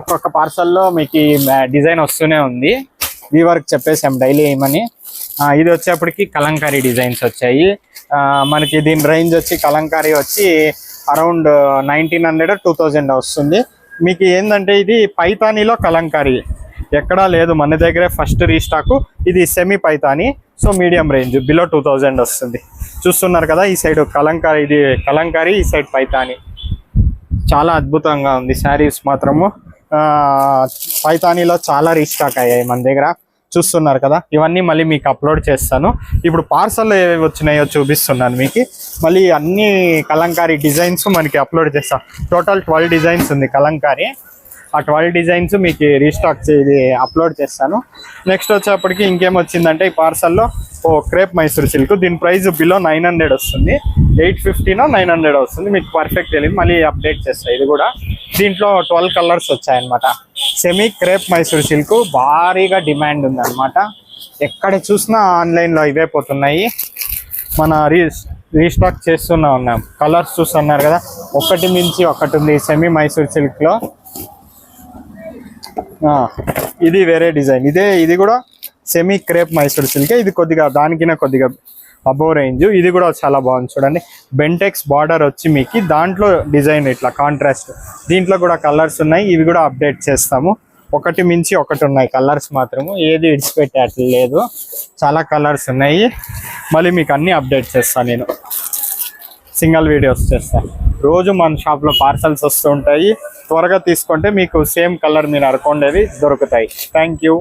ఒక్కొక్క పార్సల్లో మీకు ఈ డిజైన్ వస్తూనే ఉంది. వీ వర్క్ చెప్పేసాం డైలీ ఏమని. ఇది వచ్చేప్పటికి కలంకారీ డిజైన్స్ వచ్చాయి మనకి. దీని రేంజ్ వచ్చి కలంకారీ వచ్చి అరౌండ్ 1900-2000 వస్తుంది మీకు. ఏంటంటే ఇది పైతానీలో కలంకారీ ఎక్కడా లేదు, మన దగ్గరే ఫస్ట్ రీస్టాక్. ఇది semi Paithani, so medium range below 2000 వస్తుంది. చూస్తున్నారు కదా, ఈ సైడ్ కలంకారీ, ఇది కలంకారీ, ఈ సైడ్ పైతానీ. చాలా అద్భుతంగా ఉంది శారీస్ మాత్రము. పైతానీలో చాలా రీస్టాక్ అయ్యాయి మన దగ్గర. చూస్తున్నారు కదా, ఇవన్నీ మళ్ళీ మీకు అప్లోడ్ చేస్తాను. ఇప్పుడు పార్సల్ ఏవి వచ్చినాయో చూపిస్తున్నాను మీకు. మళ్ళీ అన్ని కలంకారీ డిజైన్స్ మనకి అప్లోడ్ చేస్తాం. టోటల్ 12 డిజైన్స్ ఉంది కలంకారీ. ఆ 12 డిజైన్స్ మీకు రీస్టాక్ అప్లోడ్ చేస్తాను. నెక్స్ట్ వచ్చేప్పటికి ఇంకేమొచ్చిందంటే ఈ పార్సల్లో క్రేప్ మైసూర్ సిల్క్. దీని ప్రైస్ బిలో 900 వస్తుంది. 850-900 వస్తుంది మీకు. పర్ఫెక్ట్ తెలియదు, మళ్ళీ అప్డేట్ చేస్తాయి. ఇది కూడా దీంట్లో 12 కలర్స్ వచ్చాయన్నమాట. సెమీ క్రేప్ మైసూర్ సిల్క్ భారీగా డిమాండ్ ఉందన్నమాట. ఎక్కడ చూసినా ఆన్లైన్లో ఇవే పోతున్నాయి. మన రీస్టాక్ చేస్తూనే ఉన్నాం. కలర్స్ చూస్తున్నారు కదా, ఒకటి మించి ఒకటి ఉంది సెమీ మైసూర్ సిల్క్లో. ఇది వేరే డిజైన్. ఇది కూడా సెమీ క్రేప్ మైసూర్ సిల్క్. ఇది కొద్దిగా దానికినా కొద్దిగా అబోవ్ రేంజ్. ఇది కూడా చాలా బాగుంది చూడండి. బెంటెక్స్ బార్డర్ వచ్చి మీకు దాంట్లో డిజైన్ ఇట్లా కాంట్రాస్ట్. దీంట్లో కూడా కలర్స్ ఉన్నాయి, ఇవి కూడా అప్డేట్ చేస్తాము. ఒకటి మించి ఒకటి ఉన్నాయి కలర్స్ మాత్రము, ఏది ఇడిచిపెట్టేట్లు లేదు. చాలా కలర్స్ ఉన్నాయి, మళ్ళీ మీకు అన్నీ అప్డేట్ చేస్తాను నేను. సింగిల్ వీడియోస్ చేస్తాను. రోజు మన షాప్లో పార్సల్స్ వస్తూ ఉంటాయి. త్వరగా తీసుకుంటే మీకు సేమ్ కలర్ మీరు అనుకోండేవి దొరుకుతాయి. Thank you.